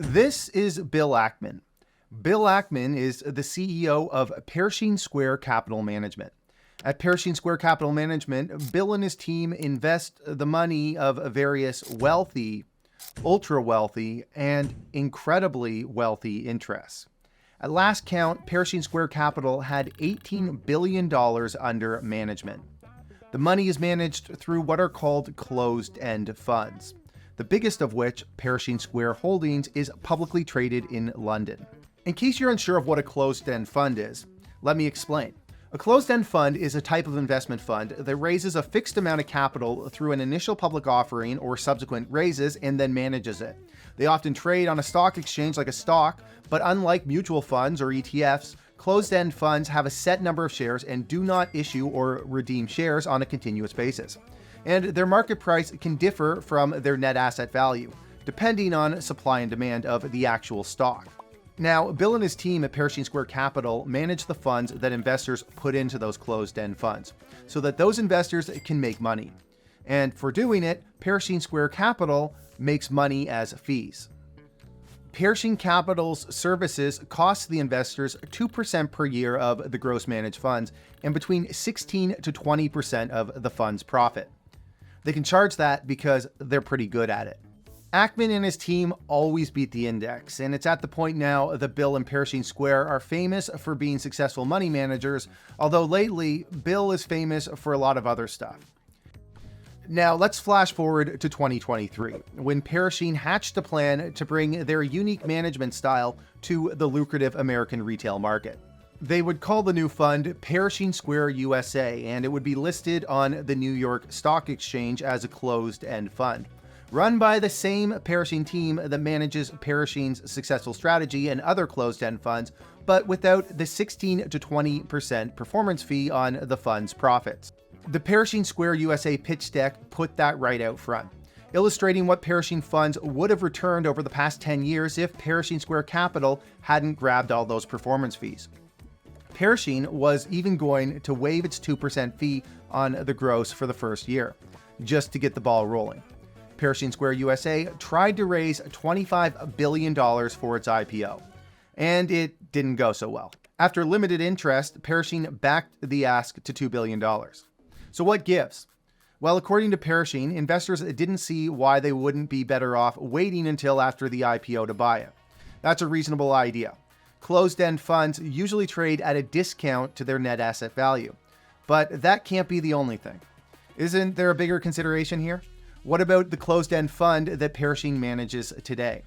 This is Bill Ackman. Bill Ackman is the CEO of Pershing Square Capital Management. At Pershing Square Capital Management, Bill and his team invest the money of various wealthy, ultra wealthy, and incredibly wealthy interests. At last count, Pershing Square Capital had $18 billion under management. The money is managed through what are called closed-end funds, the biggest of which, Pershing Square Holdings, is publicly traded in London. In case you're unsure of what a closed-end fund is, let me explain. A closed-end fund is a type of investment fund that raises a fixed amount of capital through an initial public offering or subsequent raises and then manages it. They often trade on a stock exchange like a stock, but unlike mutual funds or ETFs, closed-end funds have a set number of shares and do not issue or redeem shares on a continuous basis. And their market price can differ from their net asset value, depending on supply and demand of the actual stock. Now, Bill and his team at Pershing Square Capital manage the funds that investors put into those closed-end funds, so that those investors can make money. And for doing it, Pershing Square Capital makes money as fees. Pershing Capital's services cost the investors 2% per year of the gross managed funds and between 16 to 20% of the fund's profit. They can charge that because they're pretty good at it. Ackman and his team always beat the index, and it's at the point now that Bill and Pershing Square are famous for being successful money managers, although lately, Bill is famous for a lot of other stuff. Now, let's flash forward to 2023, when Pershing hatched a plan to bring their unique management style to the lucrative American retail market. They would call the new fund Pershing Square USA, and it would be listed on the New York Stock Exchange as a closed-end fund, run by the same Pershing team that manages Pershing's successful strategy and other closed-end funds, but without the 16 to 20% performance fee on the fund's profits. The Pershing Square USA pitch deck put that right out front, illustrating what Pershing funds would have returned over the past 10 years if Pershing Square Capital hadn't grabbed all those performance fees. Pershing was even going to waive its 2% fee on the gross for the first year, just to get the ball rolling. Pershing Square USA tried to raise $25 billion for its IPO, and it didn't go so well. After limited interest, Pershing backed the ask to $2 billion. So what gives? Well, according to Pershing, investors didn't see why they wouldn't be better off waiting until after the IPO to buy it. That's a reasonable idea. Closed-end funds usually trade at a discount to their net asset value. But that can't be the only thing. Isn't there a bigger consideration here? What about the closed-end fund that Pershing manages today?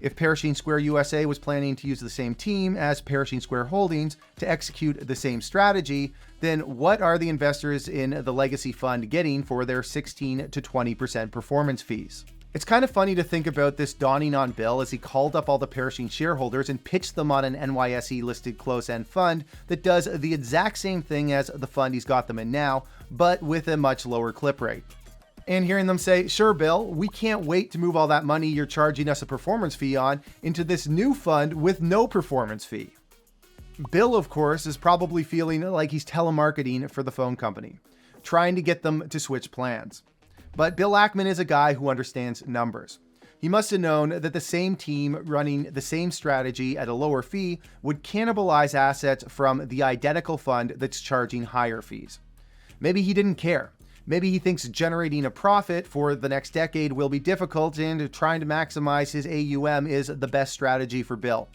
If Pershing Square USA was planning to use the same team as Pershing Square Holdings to execute the same strategy, then what are the investors in the legacy fund getting for their 16 to 20% performance fees? It's kind of funny to think about this dawning on Bill as he called up all the Pershing shareholders and pitched them on an NYSE-listed closed-end fund that does the exact same thing as the fund he's got them in now, but with a much lower clip rate. And hearing them say, "Sure, Bill, we can't wait to move all that money you're charging us a performance fee on into this new fund with no performance fee." Bill, of course, is probably feeling like he's telemarketing for the phone company, trying to get them to switch plans. But Bill Ackman is a guy who understands numbers. He must have known that the same team running the same strategy at a lower fee would cannibalize assets from the identical fund that's charging higher fees. Maybe he didn't care. Maybe he thinks generating a profit for the next decade will be difficult and trying to maximize his AUM is the best strategy for Bill.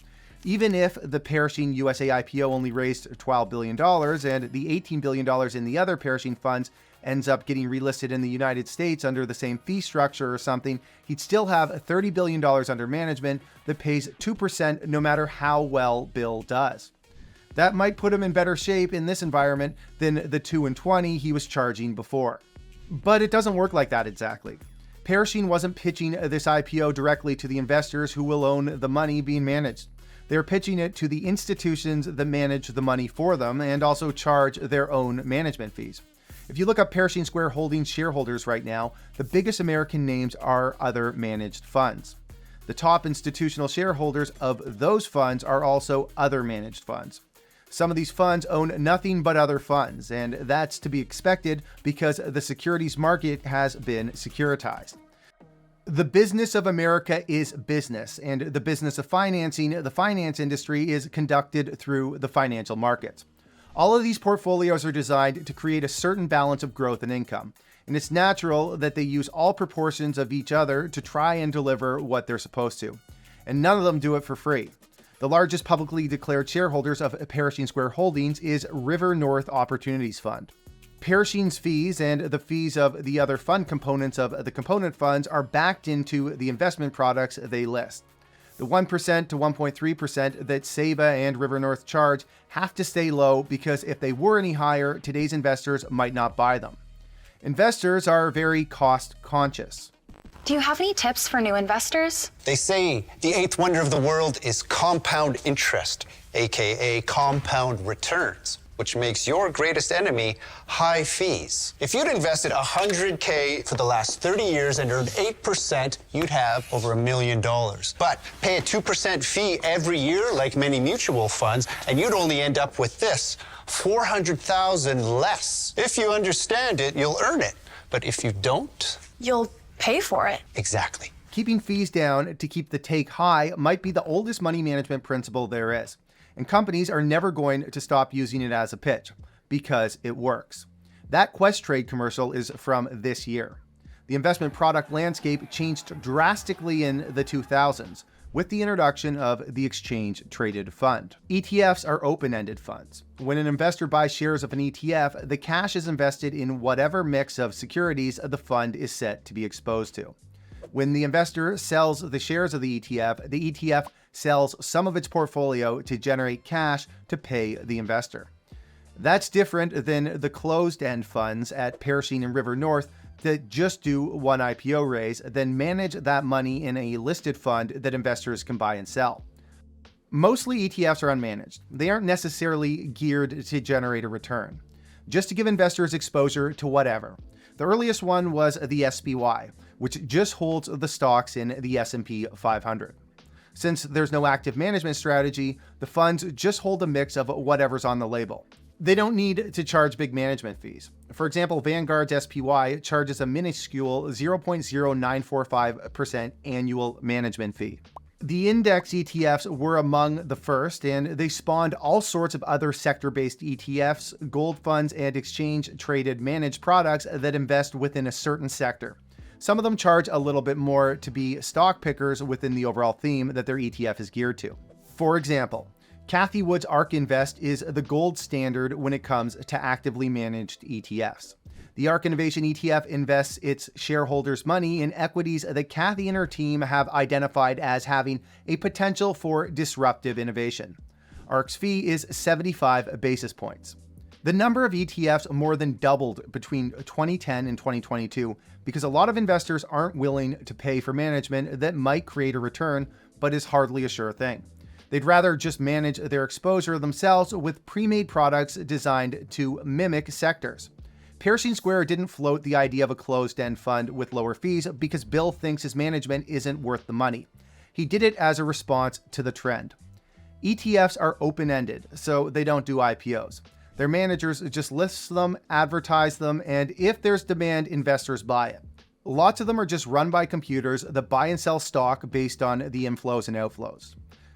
Even if the Pershing USA IPO only raised $12 billion and the $18 billion in the other Pershing funds ends up getting relisted in the United States under the same fee structure or something, he'd still have $30 billion under management that pays 2% no matter how well Bill does. That might put him in better shape in this environment than the 2 and 20 he was charging before. But it doesn't work like that exactly. Pershing wasn't pitching this IPO directly to the investors who will own the money being managed. They're pitching it to the institutions that manage the money for them and also charge their own management fees. If you look up Pershing Square Holdings shareholders right now, the biggest American names are other managed funds. The top institutional shareholders of those funds are also other managed funds. Some of these funds own nothing but other funds, and that's to be expected because the securities market has been securitized. The business of America is business, and the business of financing the finance industry is conducted through the financial markets. All of these portfolios are designed to create a certain balance of growth and income, and it's natural that they use all proportions of each other to try and deliver what they're supposed to. And none of them do it for free. The largest publicly declared shareholders of Pershing Square Holdings is River North Opportunities Fund. Pershing's fees and the fees of the other fund components of the component funds are backed into the investment products they list. The 1% to 1.3% that Seva and River North charge have to stay low because if they were any higher, today's investors might not buy them. Investors are very cost conscious. Do you have any tips for new investors? They say the eighth wonder of the world is compound interest, aka compound returns, which makes your greatest enemy high fees. If you'd invested $100K for the last 30 years and earned 8%, you'd have over $1 million. But pay a 2% fee every year, like many mutual funds, and you'd only end up with this, $400,000 less. If you understand it, you'll earn it. But if you don't, You'll pay for it. exactly. Keeping fees down to keep the take high might be the oldest money management principle there is. And companies are never going to stop using it as a pitch because it works. That Questrade commercial is from this year. The investment product landscape changed drastically in the 2000s with the introduction of the exchange-traded fund. ETFs are open-ended funds. When an investor buys shares of an ETF, the cash is invested in whatever mix of securities the fund is set to be exposed to. When the investor sells the shares of the ETF sells some of its portfolio to generate cash to pay the investor. That's different than the closed-end funds at Pershing and River North that just do one IPO raise, then manage that money in a listed fund that investors can buy and sell. Mostly ETFs are unmanaged. They aren't necessarily geared to generate a return, just to give investors exposure to whatever. The earliest one was the SPY, which just holds the stocks in the S&P 500. Since there's no active management strategy, the funds just hold a mix of whatever's on the label. They don't need to charge big management fees. For example, Vanguard's SPY charges a minuscule 0.0945% annual management fee. The index ETFs were among the first, and they spawned all sorts of other sector-based ETFs, gold funds, and exchange-traded managed products that invest within a certain sector. Some of them charge a little bit more to be stock pickers within the overall theme that their ETF is geared to. For example, Cathie Wood's ARK Invest is the gold standard when it comes to actively managed ETFs. The ARK Innovation ETF invests its shareholders' money in equities that Cathie and her team have identified as having a potential for disruptive innovation. ARK's fee is 75 basis points. The number of ETFs more than doubled between 2010 and 2022 because a lot of investors aren't willing to pay for management that might create a return, but is hardly a sure thing. They'd rather just manage their exposure themselves with pre-made products designed to mimic sectors. Pershing Square didn't float the idea of a closed-end fund with lower fees because Bill thinks his management isn't worth the money. He did it as a response to the trend. ETFs are open-ended, so they don't do IPOs. Their managers just list them, advertise them, and if there's demand, investors buy it. Lots of them are just run by computers that buy and sell stock based on the inflows and outflows.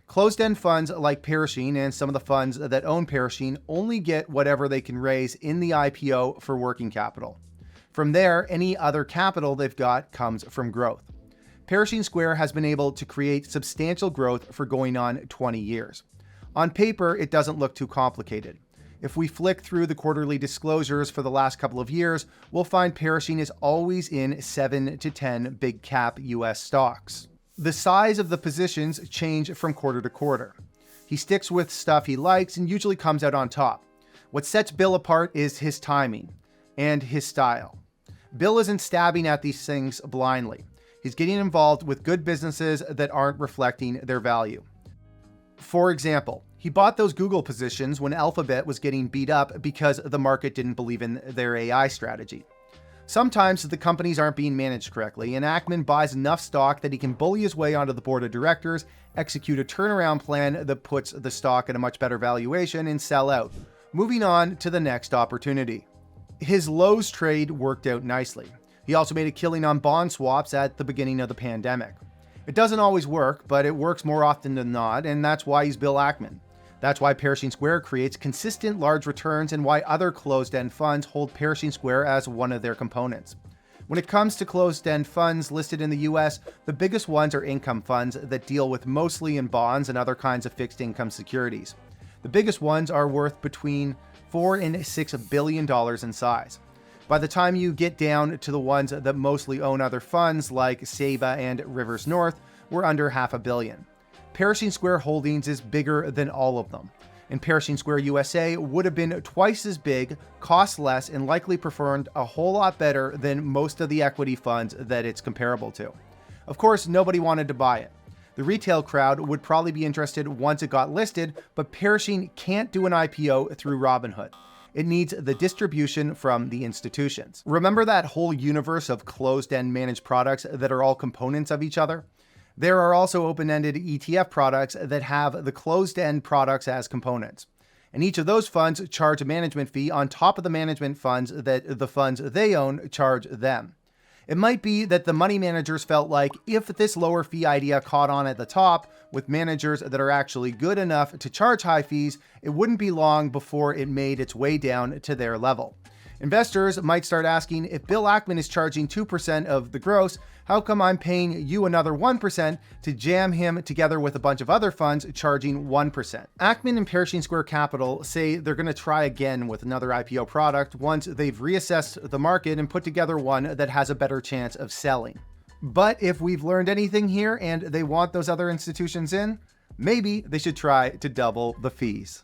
Closed-end funds like Pershing and some of the funds that own Pershing only get whatever they can raise in the IPO for working capital. From there, any other capital they've got comes from growth. Pershing Square has been able to create substantial growth for going on 20 years. On paper, it doesn't look too complicated. If we flick through the quarterly disclosures for the last couple of years, we'll find Pershing is always in 7 to 10 big cap US stocks. The size of the positions change from quarter to quarter. He sticks with stuff he likes and usually comes out on top. What sets Bill apart is his timing and his style. Bill isn't stabbing at these things blindly. He's getting involved with good businesses that aren't reflecting their value. For example, he bought those Google positions when Alphabet was getting beat up because the market didn't believe in their AI strategy. Sometimes the companies aren't being managed correctly, and Ackman buys enough stock that he can bully his way onto the board of directors, execute a turnaround plan that puts the stock at a much better valuation, and sell out, moving on to the next opportunity. His Lowe's trade worked out nicely. He also made a killing on bond swaps at the beginning of the pandemic. It doesn't always work, but it works more often than not, and that's why he's Bill Ackman. That's why Pershing Square creates consistent large returns and why other closed-end funds hold Pershing Square as one of their components. When it comes to closed-end funds listed in the US, the biggest ones are income funds that deal with mostly in bonds and other kinds of fixed income securities. The biggest ones are worth between $4 and $6 billion in size. By the time you get down to the ones that mostly own other funds like SEBA and Rivers North, we're under $500 million. Pershing Square Holdings is bigger than all of them, and Pershing Square USA would have been twice as big, cost less, and likely performed a whole lot better than most of the equity funds that it's comparable to. Of course, nobody wanted to buy it. The retail crowd would probably be interested once it got listed, but Pershing can't do an IPO through Robinhood. It needs the distribution from the institutions. Remember that whole universe of closed-end managed products that are all components of each other? There are also open-ended ETF products that have the closed-end products as components. And each of those funds charge a management fee on top of the management funds that the funds they own charge them. It might be that the money managers felt like if this lower fee idea caught on at the top with managers that are actually good enough to charge high fees, it wouldn't be long before it made its way down to their level. Investors might start asking, if Bill Ackman is charging 2% of the gross, how come I'm paying you another 1% to jam him together with a bunch of other funds charging 1%? Ackman and Pershing Square Capital say they're going to try again with another IPO product once they've reassessed the market and put together one that has a better chance of selling. But if we've learned anything here and they want those other institutions in, maybe they should try to double the fees.